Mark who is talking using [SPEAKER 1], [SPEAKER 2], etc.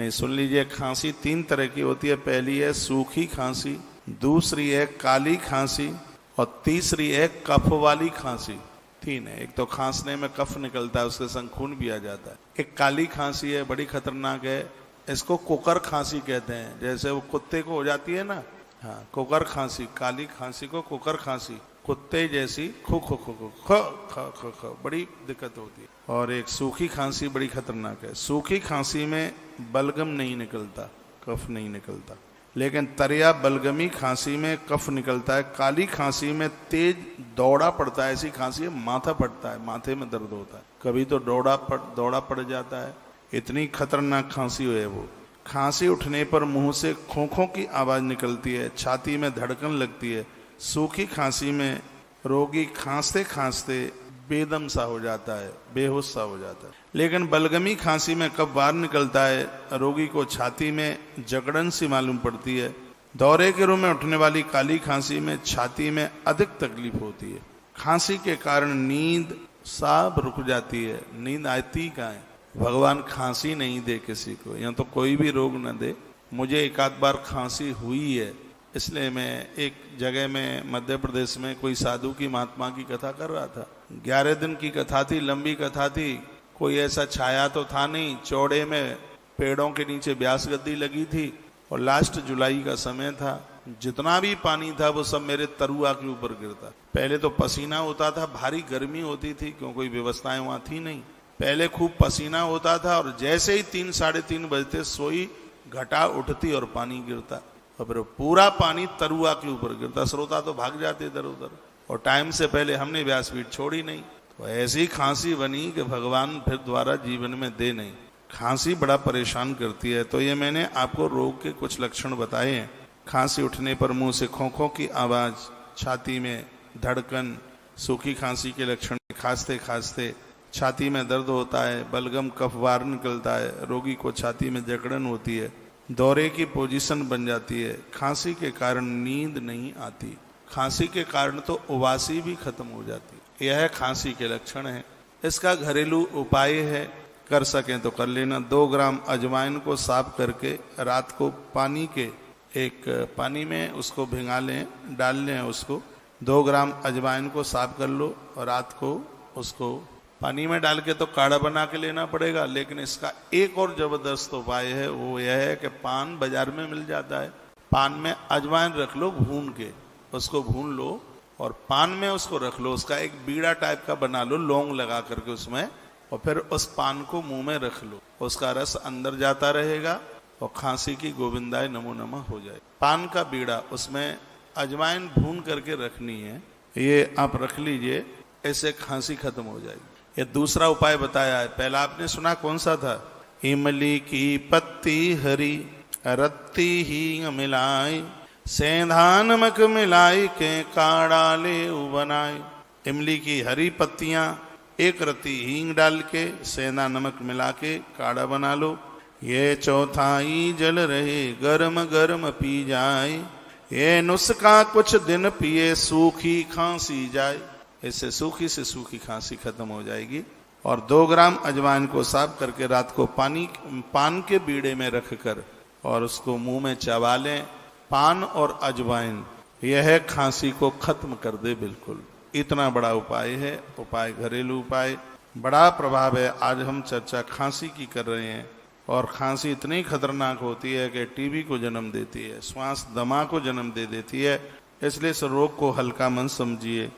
[SPEAKER 1] नहीं, सुन लीजिए, खांसी 3 तरह की होती है। पहली है सूखी खांसी, दूसरी है काली खांसी और तीसरी है कफ वाली खांसी। 3 है। एक तो खांसने में कफ निकलता है, उसके संग खून भी आ जाता है। एक काली खांसी है, बड़ी खतरनाक है, इसको कुकर खांसी कहते हैं। जैसे वो कुत्ते को हो जाती है ना, हाँ, कुकर खांसी। काली खांसी को कुकर खांसी, कुत्ते जैसी खो खो खो खो खो खो खो खो, बड़ी दिक्कत होती है। और एक सूखी खांसी बड़ी खतरनाक है। सूखी खांसी में बलगम नहीं निकलता, कफ नहीं निकलता, लेकिन तरिया बलगमी खांसी में कफ निकलता है। काली खांसी में तेज दौड़ा पड़ता है, ऐसी खांसी है माथा फटता है, माथे में दर्द होता है, कभी तो दौड़ा पड़ जाता है। इतनी खतरनाक खांसी है वो। खांसी उठने पर मुंह से खोंखों की आवाज निकलती है, छाती में धड़कन लगती है। सूखी खांसी में रोगी खांसते खांसते बेदम सा हो जाता है, बेहोश सा हो जाता है। लेकिन बलगमी खांसी में कफ बाहर निकलता है, रोगी को छाती में जकड़न सी मालूम पड़ती है। दौरे के रूप में उठने वाली काली खांसी में छाती में अधिक तकलीफ होती है। खांसी के कारण नींद साफ रुक जाती है। नींद आती कहाँ है? भगवान खांसी नहीं दे किसी को, या तो कोई भी रोग न दे। मुझे एक आध बार खांसी हुई है, इसलिए मैं एक जगह में मध्य प्रदेश में कोई साधु की महात्मा की कथा कर रहा था। 11 दिन की कथा थी, लंबी कथा थी। कोई ऐसा छाया तो था नहीं, चौड़े में पेड़ों के नीचे ब्यास गद्दी लगी थी और लास्ट जुलाई का समय था। जितना भी पानी था वो सब मेरे तरुआ के ऊपर गिरता। पहले तो पसीना होता था, भारी गर्मी होती थी, क्यों कोई व्यवस्थाएं वहां थी नहीं। पहले खूब पसीना होता था और जैसे ही 3 साढ़े 3 बजते सोई घटा उठती और पानी गिरता, और फिर पूरा पानी तरुआ के ऊपर गिरता। श्रोता तो भाग जाते इधर उधर, और टाइम से पहले हमने व्यासपीठ छोड़ी नहीं। तो ऐसी खांसी बनी कि भगवान फिर द्वारा जीवन में दे नहीं। खांसी बड़ा परेशान करती है। तो ये मैंने आपको रोग के कुछ लक्षण बताए हैं। खांसी उठने पर मुंह से खोंखों की आवाज, छाती में धड़कन, सूखी खांसी के लक्षण, खांसते खांसते छाती में दर्द होता है, बलगम कफ बाहर निकलता है, रोगी को छाती में जकड़न होती है, दौरे की पोजीशन बन जाती है। खांसी के कारण नींद नहीं आती, खांसी के कारण तो उबासी भी खत्म हो जाती है। यह खांसी के लक्षण है। इसका घरेलू उपाय है, कर सकें तो कर लेना। 2 ग्राम अजवाइन को साफ करके रात को पानी में उसको भिंगा लें, डाल लें उसको। 2 ग्राम अजवाइन को साफ कर लो और रात को उसको पानी में डाल के तो काढ़ा बना के लेना पड़ेगा। लेकिन इसका एक और जबरदस्त उपाय है, वो यह है कि पान बाजार में मिल जाता है, पान में अजवाइन रख लो, भून के उसको भून लो और पान में उसको रख लो। उसका एक बीड़ा टाइप का बना लो, लौंग लगा करके उसमें, और फिर उस पान को मुंह में रख लो। उसका रस अंदर जाता रहेगा और खांसी की गोविंदाय नमो नमः हो जाए। पान का बीड़ा, उसमें अजवाइन भून करके रखनी है, ये आप रख लीजिए, ऐसे खांसी खत्म हो जाएगी। ये दूसरा उपाय बताया है। पहला आपने सुना कौन सा था? इमली की पत्ती हरी रत्ती हींग मिलाई, सेंधा नमक मिलाई के काढ़ा ले बनाए। इमली की हरी पत्तियां, 1 रत्ती हींग डाल के, सेंधा नमक मिला के काढ़ा बना लो। ये चौथाई जल रहे गर्म गर्म पी जाए, ये नुस्खा कुछ दिन पिए सूखी खांसी जाए। इससे सूखी से सूखी खांसी खत्म हो जाएगी। और 2 ग्राम अजवाइन को साफ करके रात को पान के बीड़े में रखकर और उसको मुंह में चबा लें। पान और अजवाइन यह खांसी को खत्म कर दे बिल्कुल। इतना बड़ा उपाय है। उपाय घरेलू उपाय, बड़ा प्रभाव है। आज हम चर्चा खांसी की कर रहे हैं और खांसी इतनी खतरनाक होती है कि टीबी को जन्म देती है, श्वास दमा को जन्म दे देती है। इसलिए इस रोग को हल्का मन समझिए।